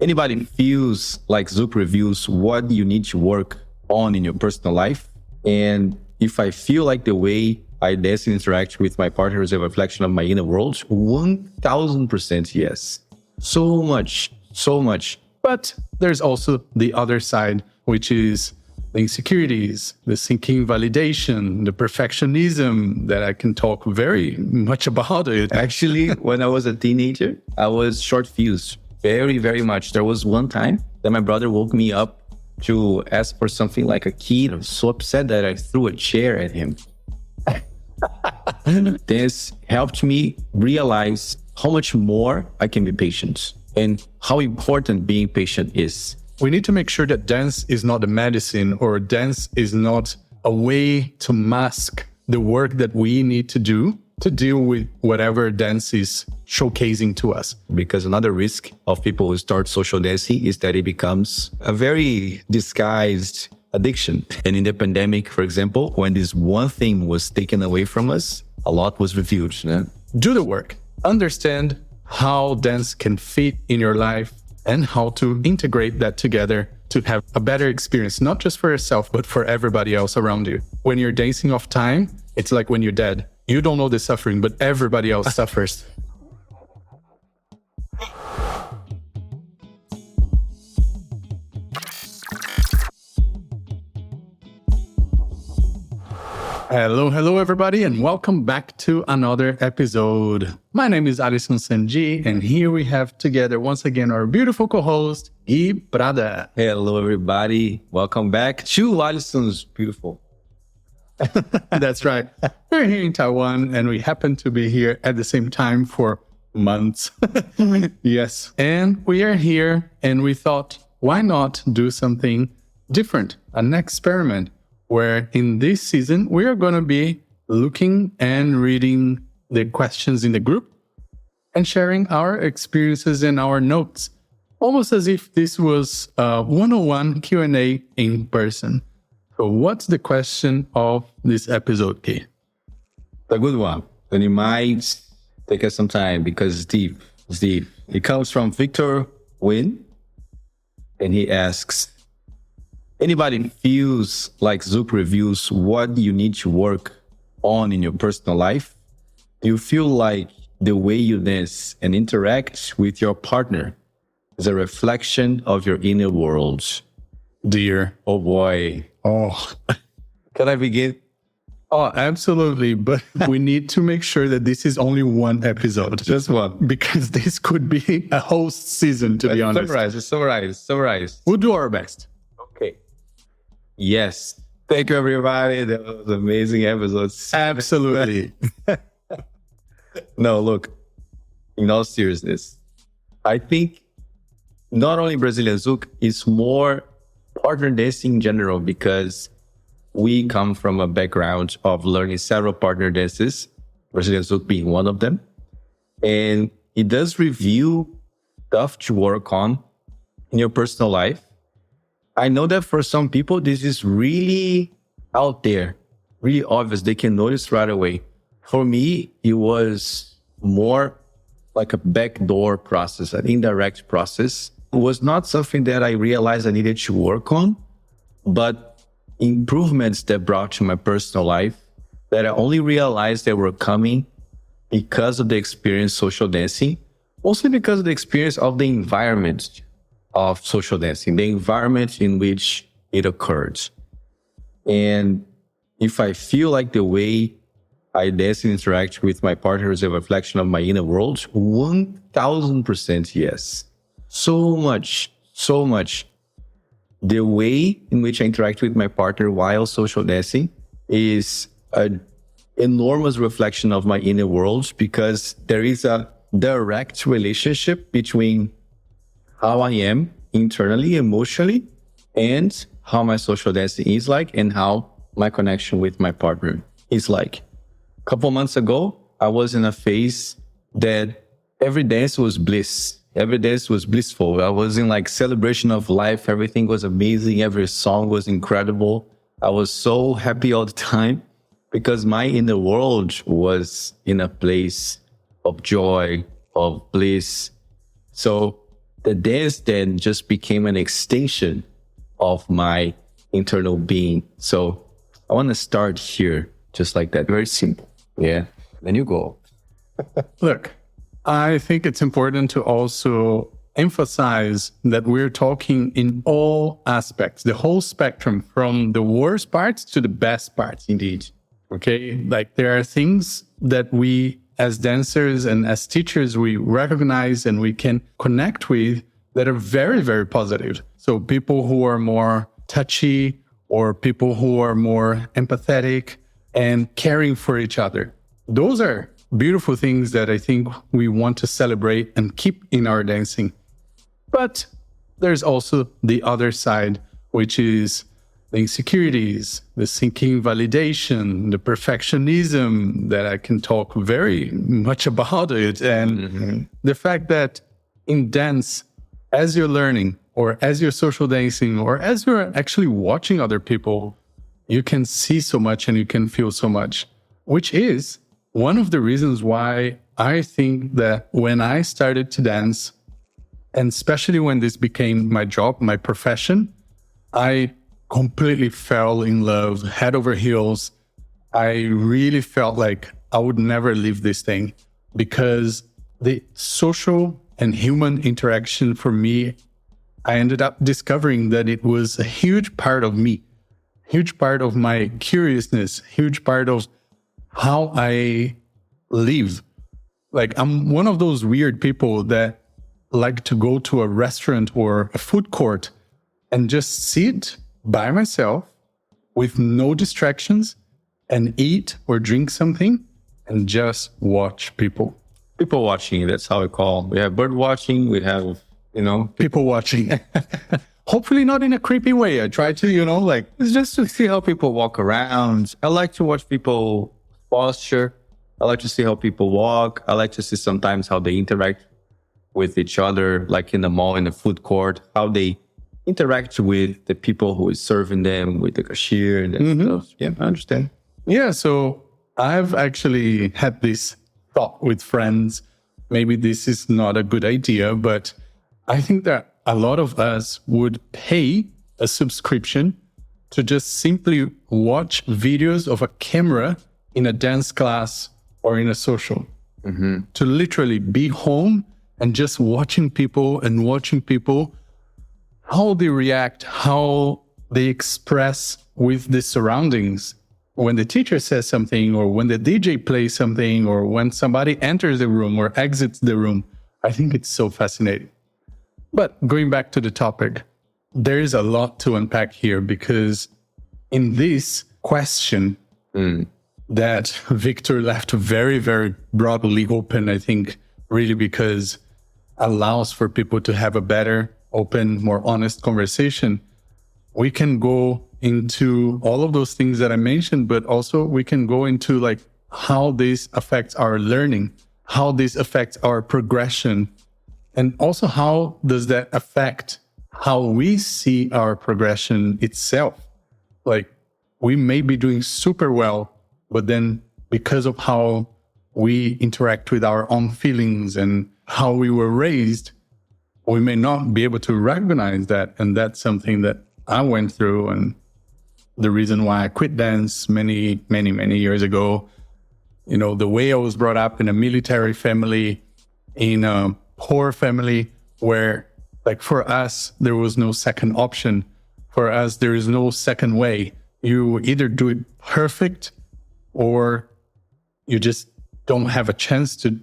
Anybody feels like Zouk reviews what you need to work on in your personal life? And if I feel like the way I dance and interact with my partner is a reflection of my inner world, 1000% yes. So much, so much. But there's also the other side, which is the insecurities, the seeking validation, the perfectionism that I can talk very much about it. Actually, when I was a teenager, I was short fused very, very much. There was one time that my brother woke me up to ask for something like a key. I was so upset that I threw a chair at him. This helped me realize how much more I can be patient and how important being patient is. We need to make sure that dance is not a medicine, or dance is not a way to mask the work that we need to do to deal with whatever dance is showcasing to us. Because another risk of people who start social dancing is that it becomes a very disguised addiction. And in the pandemic, for example, when this one thing was taken away from us, a lot was revealed. Do the work. Understand how dance can fit in your life and how to integrate that together to have a better experience, not just for yourself, but for everybody else around you. When you're dancing off time, it's like when you're dead. You don't know the suffering, but everybody else suffers. Hello, everybody, and welcome back to another episode. My name is Alisson Sanji, and here we have together once again our beautiful co-host, Gui Prada. Hello, everybody. Welcome back to Alisson's beautiful. That's right. We're here in Taiwan, and we happen to be here at the same time for months. Yes. And we are here, and we thought, why not do something different, an experiment, where in this season, we are going to be looking and reading the questions in the group and sharing our experiences and our notes, almost as if this was a 101 Q&A in person. So what's the question of this episode, Kay? A good one. And it might take us some time because it's deep. It's deep. It comes from Victor Win, and he asks, anybody feels like Zouk reviews what you need to work on in your personal life? Do you feel like the way you dance and interact with your partner is a reflection of your inner world? Dear. Oh boy. Oh. Can I begin? Oh, absolutely. But we need to make sure that this is only one episode. Just one. Because this could be a whole season, to be honest. Summarize. We'll do our best. Okay. Yes. Thank you, everybody. That was an amazing episode. Absolutely. No, look, in all seriousness, I think not only Brazilian Zouk, it's more partner dancing in general, because we come from a background of learning several partner dances, Brazilian Zouk being one of them. And it does reveal stuff to work on in your personal life. I know that for some people, this is really out there, really obvious. They can notice right away. For me, it was more like a backdoor process, an indirect process. It was not something that I realized I needed to work on, but improvements that brought to my personal life that I only realized they were coming because of the experience social dancing, mostly because of the experience of the environment of social dancing, the environment in which it occurred. And if I feel like the way I dance and interact with my partner is a reflection of my inner world, 1000% yes. So much. The way in which I interact with my partner while social dancing is an enormous reflection of my inner world, because there is a direct relationship between how I am internally, emotionally, and how my social dancing is like, and how my connection with my partner is like. A couple months ago, I was in a phase that every dance was bliss. Every dance was blissful. I was in like celebration of life. Everything was amazing. Every song was incredible. I was so happy all the time because my inner world was in a place of joy, of bliss. So the dance then just became an extension of my internal being. So I want to start here, just like that. Very simple. Yeah. Then you go. Look, I think it's important to also emphasize that we're talking in all aspects, the whole spectrum, from the worst parts to the best parts. Indeed. Okay. Like there are things that we as dancers and as teachers, we recognize and we can connect with that are very, very positive. So people who are more touchy or people who are more empathetic and caring for each other. Those are beautiful things that I think we want to celebrate and keep in our dancing. But there's also the other side, which is the insecurities, the seeking validation, the perfectionism that I can talk very much about it. And the fact that in dance, as you're learning or as you're social dancing or as you're actually watching other people, you can see so much and you can feel so much, which is one of the reasons why I think that when I started to dance, and especially when this became my job, my profession, I completely fell in love, head over heels. I really felt like I would never leave this thing because the social and human interaction for me, I ended up discovering that it was a huge part of me, huge part of my curiousness, huge part of how I live. Like I'm one of those weird people that like to go to a restaurant or a food court and just sit by myself with no distractions and eat or drink something and just watch people. People watching, that's how we call. We have bird watching, we have, people watching. Hopefully not in a creepy way. I try to, it's just to see how people walk around. I like to watch people posture. I like to see how people walk. I like to see sometimes how they interact with each other, like in the mall, in the food court, how they interact with the people who is serving them, with the cashier and stuff. Yeah, I understand. Yeah, so I've actually had this thought with friends. Maybe this is not a good idea, but I think that a lot of us would pay a subscription to just simply watch videos of a camera in a dance class or in a social. To literally be home and just watching people how they react, how they express with the surroundings. When the teacher says something, or when the DJ plays something, or when somebody enters the room or exits the room, I think it's so fascinating. But going back to the topic, there is a lot to unpack here because in this question that Victor left very, very broadly open, I think, really because allows for people to have a better, open, more honest conversation. We can go into all of those things that I mentioned, but also we can go into how this affects our learning, how this affects our progression, and also how does that affect how we see our progression itself. Like we may be doing super well, but then because of how we interact with our own feelings and how we were raised, we may not be able to recognize that. And that's something that I went through. And the reason why I quit dance many years ago, the way I was brought up in a military family, in a poor family where for us, there was no second option. For us, there is no second way. You either do it perfect or you just don't have a chance to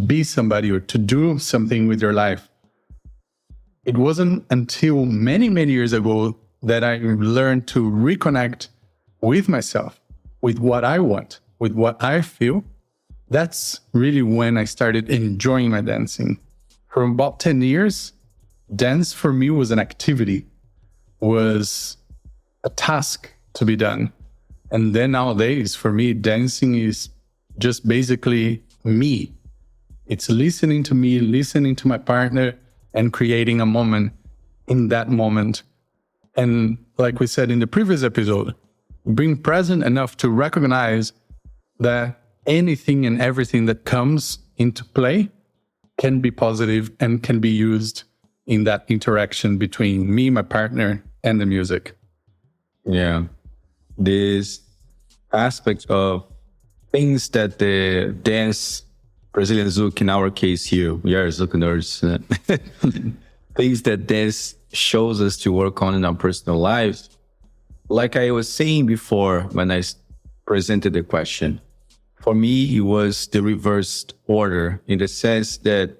be somebody or to do something with your life. It wasn't until many years ago that I learned to reconnect with myself, with what I want, with what I feel. That's really when I started enjoying my dancing. For about 10 years, dance for me was an activity, was a task to be done. And then nowadays, for me, dancing is just basically me. It's listening to me, listening to my partner, and creating a moment in that moment. And like we said in the previous episode, being present enough to recognize that anything and everything that comes into play can be positive and can be used in that interaction between me, my partner, and the music. Yeah. This aspect of things that the dance, Brazilian Zouk, in our case here, we are ZoukNerds, things that dance shows us to work on in our personal lives. Like I was saying before when I presented the question, for me, it was the reversed order in the sense that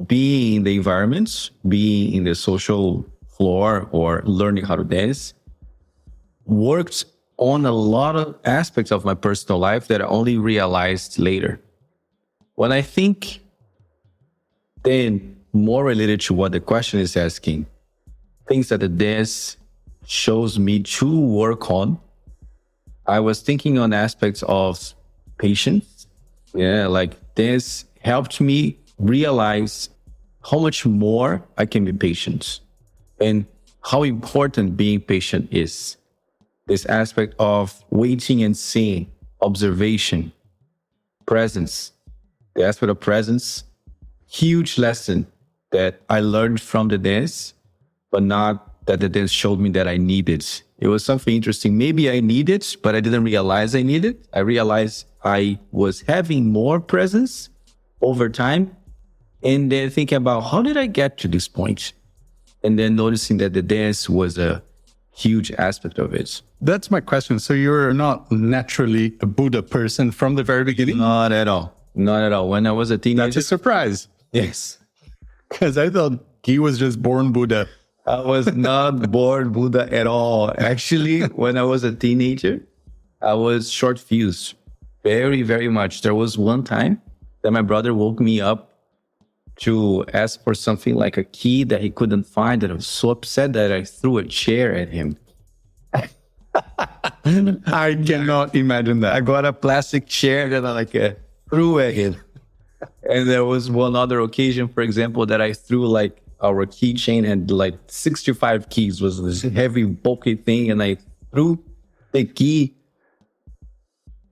being in the environment, being in the social floor or learning how to dance worked on a lot of aspects of my personal life that I only realized later. When I think then more related to what the question is asking, things that the dance shows me to work on, I was thinking on aspects of patience. Yeah, like dance helped me realize how much more I can be patient and how important being patient is. This aspect of waiting and seeing, observation, presence, the aspect of presence, huge lesson that I learned from the dance, but not that the dance showed me that I needed. It was something interesting. Maybe I need it, but I didn't realize I needed it. I realized I was having more presence over time. And then thinking about how did I get to this point? And then noticing that the dance was a huge aspect of it. That's my question. So you're not naturally a Buddha person from the very beginning? Not at all. Not at all. When I was a teenager. That's a surprise. Yes. Because I thought he was just born Buddha. I was not born Buddha at all. Actually, when I was a teenager, I was short fused. Very, very much. There was one time that my brother woke me up to ask for something like a key that he couldn't find. And I was so upset that I threw a chair at him. I cannot imagine that. I got a plastic chair that I threw at him. And there was one other occasion, for example, that I threw like our keychain had like 65 keys, was this heavy, bulky thing. And I threw the key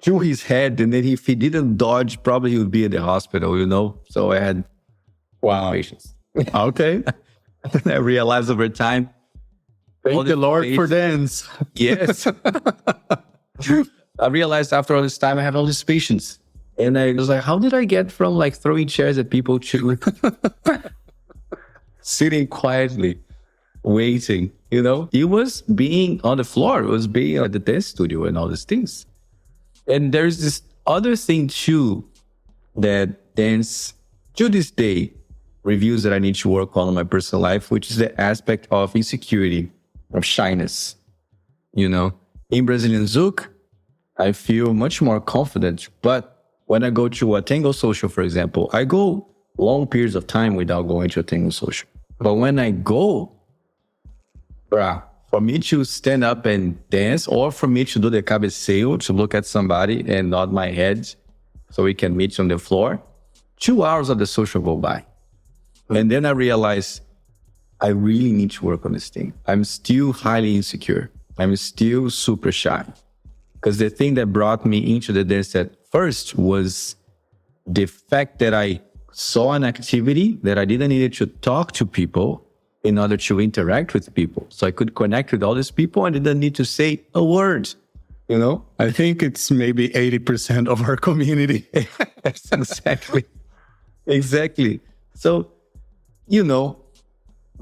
to his head. And then if he didn't dodge, probably he would be at the hospital, you know? So I had patience. Okay. I realized over time. Thank the Lord for dance. Yes. I realized after all this time, I have all this patience. And I was like, how did I get from like throwing chairs at people to sitting quietly, waiting, you know? It was being on the floor. It was being at the dance studio and all these things. And there's this other thing too, that dance to this day reviews that I need to work on in my personal life, which is the aspect of insecurity, of shyness. You know, in Brazilian Zouk, I feel much more confident. But when I go to a tango social, for example, I go long periods of time without going to a tango social. But when I go, for me to stand up and dance, or for me to do the cabeceio, to look at somebody and nod my head so we can meet on the floor, 2 hours of the social go by. And then I realized I really need to work on this thing. I'm still highly insecure. I'm still super shy. Because the thing that brought me into the dance at first was the fact that I saw an activity that I didn't need to talk to people in order to interact with people. So I could connect with all these people and didn't need to say a word, you know? I think it's maybe 80% of our community. Exactly. Exactly. So, you know,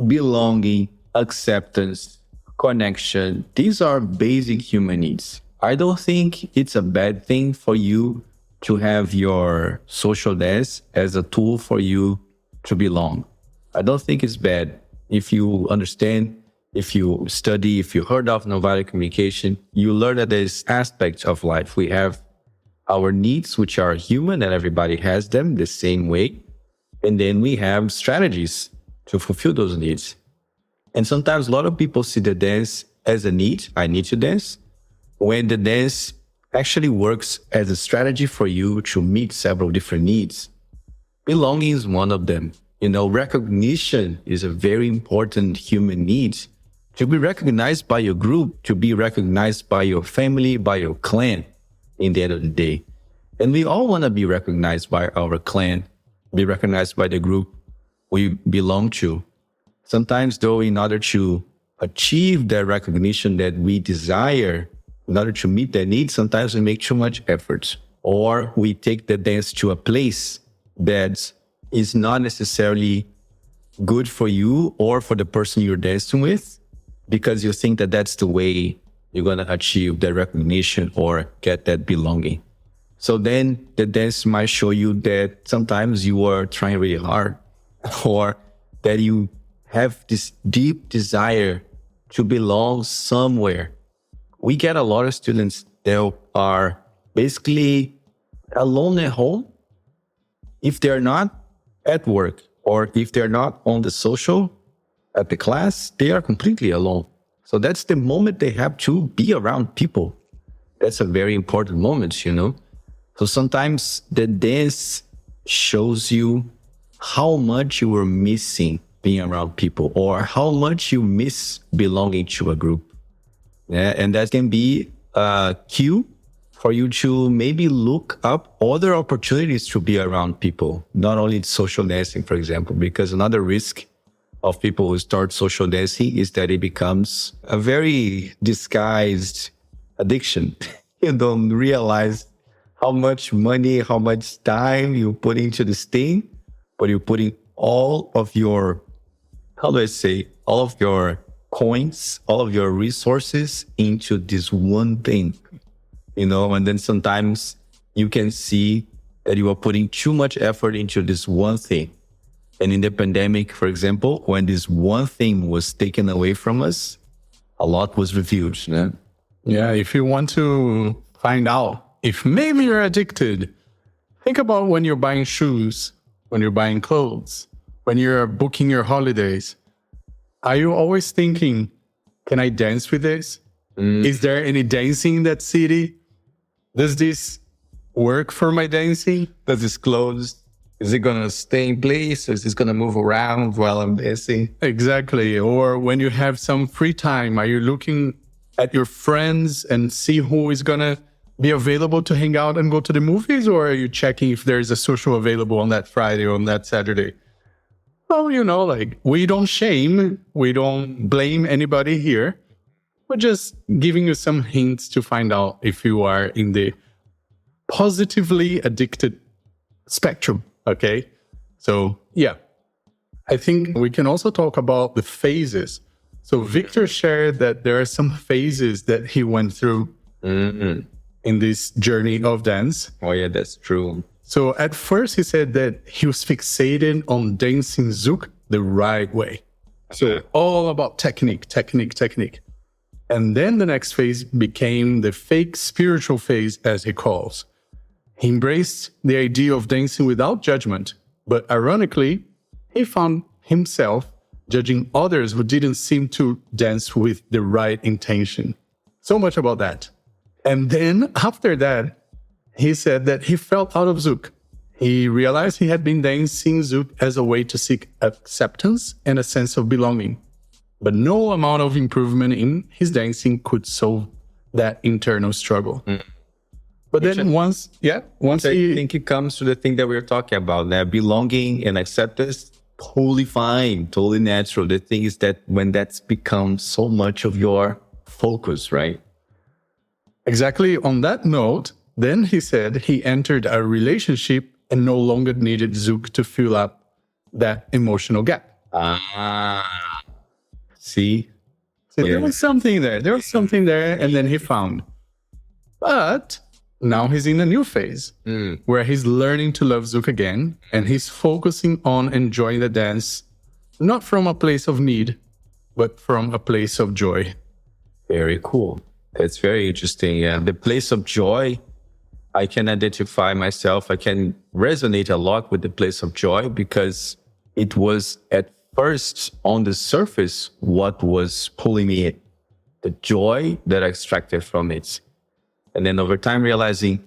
belonging, acceptance, connection, these are basic human needs. I don't think it's a bad thing for you to have your social dance as a tool for you to belong. I don't think it's bad. If you understand, if you study, if you heard of nonviolent communication, you learn that there's aspects of life. We have our needs, which are human, and everybody has them the same way. And then we have strategies to fulfill those needs. And sometimes a lot of people see the dance as a need. I need to dance. When the dance actually works as a strategy for you to meet several different needs. Belonging is one of them. You know, recognition is a very important human need. To be recognized by your group, to be recognized by your family, by your clan in the end of the day. And we all want to be recognized by our clan, be recognized by the group we belong to. Sometimes, though, in order to achieve that recognition that we desire, in order to meet that need, sometimes we make too much effort, or we take the dance to a place that is not necessarily good for you or for the person you're dancing with, because you think that that's the way you're going to achieve that recognition or get that belonging. So then the dance might show you that sometimes you are trying really hard, or that you have this deep desire to belong somewhere. We get a lot of students that are basically alone at home. If they're not at work, or if they're not on the social at the class, they are completely alone. So that's the moment they have to be around people. That's a very important moment, you know? So sometimes the dance shows you how much you were missing being around people, or how much you miss belonging to a group. Yeah, and that can be a cue for you to maybe look up other opportunities to be around people, not only social dancing, for example, because another risk of people who start social dancing is that it becomes a very disguised addiction. You don't realize how much money, how much time you put into this thing, but you're putting all of your, how do I say, all of your coins, all of your resources into this one thing, you know, and then sometimes you can see that you are putting too much effort into this one thing. And in the pandemic, for example, when this one thing was taken away from us, a lot was revealed. Yeah, yeah, if you want to find out if maybe you're addicted, think about when you're buying shoes, when you're buying clothes, when you're booking your holidays. Are you always thinking, can I dance with this? Is there any dancing in that city? Does this work for my dancing? Does this clothes, is it going to stay in place, or is this going to move around while I'm dancing? Exactly. Or when you have some free time, are you looking at your friends and see who is going to be available to hang out and go to the movies? Or are you checking if there's a social available on that Friday or on that Saturday? Well, you know, like, we don't shame, we don't blame anybody here. We're just giving you some hints to find out if you are in the positively addicted spectrum, okay? So, yeah. I think we can also talk about the phases. So Victor shared that there are some phases that he went through in this journey of dance. Oh, yeah, that's true. So at first he said that he was fixated on dancing Zouk the right way. So all about technique. And then the next phase became the fake spiritual phase, as he calls. He embraced the idea of dancing without judgment, but ironically, he found himself judging others who didn't seem to dance with the right intention. So much about that. And then after that, he said that he felt out of Zouk. He realized he had been dancing Zouk as a way to seek acceptance and a sense of belonging. But no amount of improvement in his dancing could solve that internal struggle. But then once I think it comes to the thing that we were talking about, that belonging and acceptance, totally fine, totally natural. The thing is that when that's become so much of your focus, right? Exactly. On that note, then he said he entered a relationship and no longer needed Zouk to fill up that emotional gap. See? So there was something there. There was something there, and then he found. But now he's in a new phase where he's learning to love Zouk again, and he's focusing on enjoying the dance, not from a place of need, but from a place of joy. Very cool. That's very interesting. Yeah. The place of joy, I can identify myself. I can resonate a lot with the place of joy because it was at first on the surface what was pulling me in. The joy that I extracted from it. And then over time realizing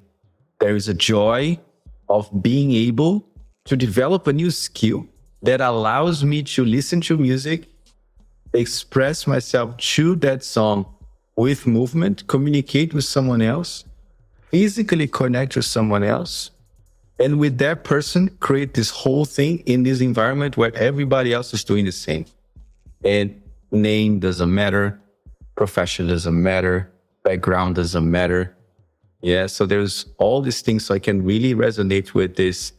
there is a joy of being able to develop a new skill that allows me to listen to music, express myself through that song with movement, communicate with someone else, physically connect with someone else, and with that person create this whole thing in this environment where everybody else is doing the same. And name doesn't matter. Profession doesn't matter. Background doesn't matter. Yeah. So there's all these things. So I can really resonate with this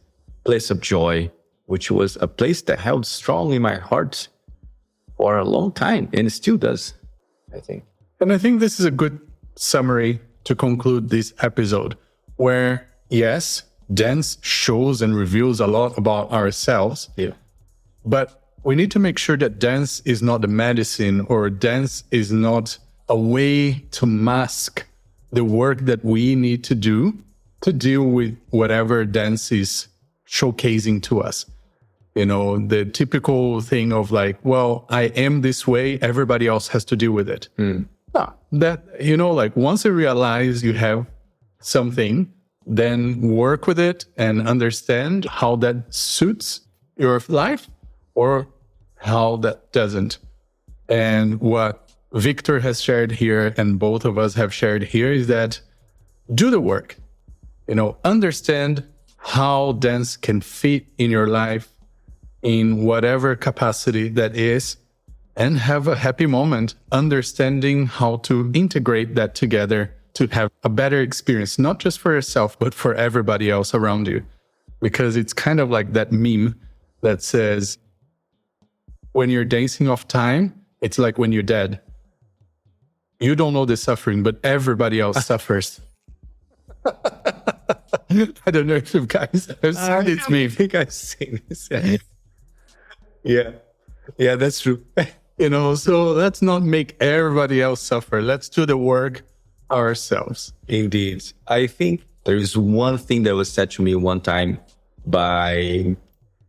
place of joy, which was a place that held strong in my heart for a long time. And it still does, I think. And I think this is a good summary to conclude this episode, where, yes, dance shows and reveals a lot about ourselves. Yeah. But we need to make sure that dance is not the medicine, or dance is not a way to mask the work that we need to do to deal with whatever dance is showcasing to us. You know, the typical thing of like, well, I am this way, everybody else has to deal with it. No, that, you know, like once you realize you have something, then work with it and understand how that suits your life or how that doesn't. And what Victor has shared here and both of us have shared here is that do the work, you know, understand how dance can fit in your life in whatever capacity that is, and have a happy moment understanding how to integrate that together to have a better experience, not just for yourself, but for everybody else around you. Because it's kind of like that meme that says, when you're dancing off time, it's like when you're dead. You don't know the suffering, but everybody else suffers. I don't know if you guys have seen this meme. I think I've seen this. Yeah, that's true. You know, so let's not make everybody else suffer. Let's do the work ourselves. Indeed. I think there is one thing that was said to me one time by,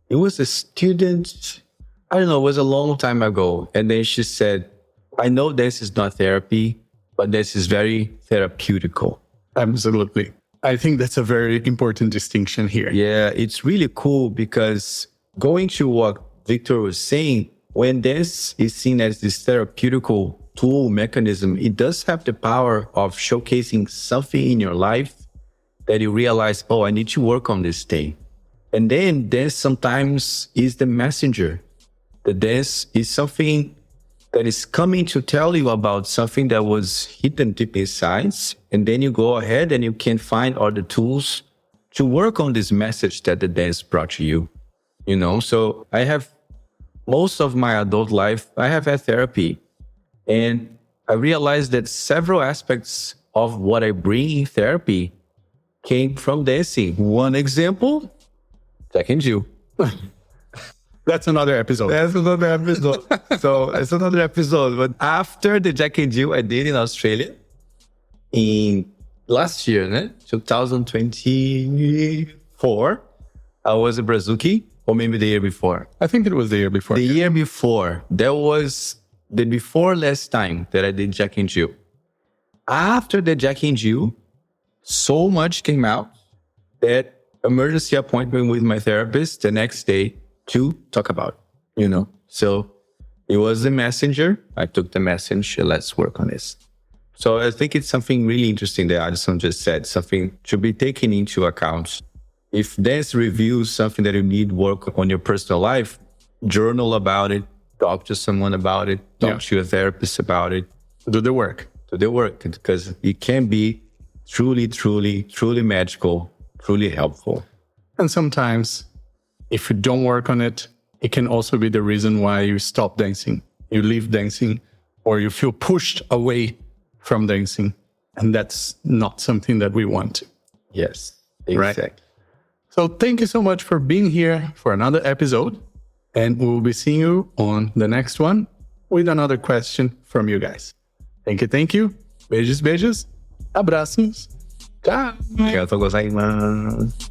it was a student, I don't know, it was a long time ago. And then she said, I know this is not therapy, but this is very therapeutical. Absolutely. I think that's a very important distinction here. Yeah, it's really cool because going to what Victor was saying, when dance is seen as this therapeutical tool mechanism, it does have the power of showcasing something in your life that you realize, oh, I need to work on this thing. And then dance sometimes is the messenger. The dance is something that is coming to tell you about something that was hidden deep inside. And then you go ahead and you can find other tools to work on this message that the dance brought to you. You know, so I have most of my adult life, I have had therapy. And I realized that several aspects of what I bring in therapy came from dancing. One example, Jack and Jill. That's another episode. That's another episode. So it's another episode. But after the Jack and Jill I did in Australia in last year, 2024, I was a Brazuki, or maybe the year before. I think it was the year before. The year before. That was the before last time that I did Jack and Jill. After the Jack and Jill, so much came out that emergency appointment with my therapist the next day to talk about, you know. So it was the messenger. I took the message. Let's work on this. So I think it's something really interesting that Addison just said, something to be taken into account. If dance reveals something that you need work on your personal life, journal about it, talk to someone about it, talk to your therapist about it. Do the work. Do the work, because it can be truly, truly, truly magical, truly helpful. And sometimes if you don't work on it, it can also be the reason why you stop dancing, you leave dancing, or you feel pushed away from dancing. And that's not something that we want. Yes, exactly. Right? So thank you so much for being here for another episode. And we will be seeing you on the next one with another question from you guys. Thank you, thank you. Beijos, beijos. Abraços. Tchau. Obrigado por gozaimasu.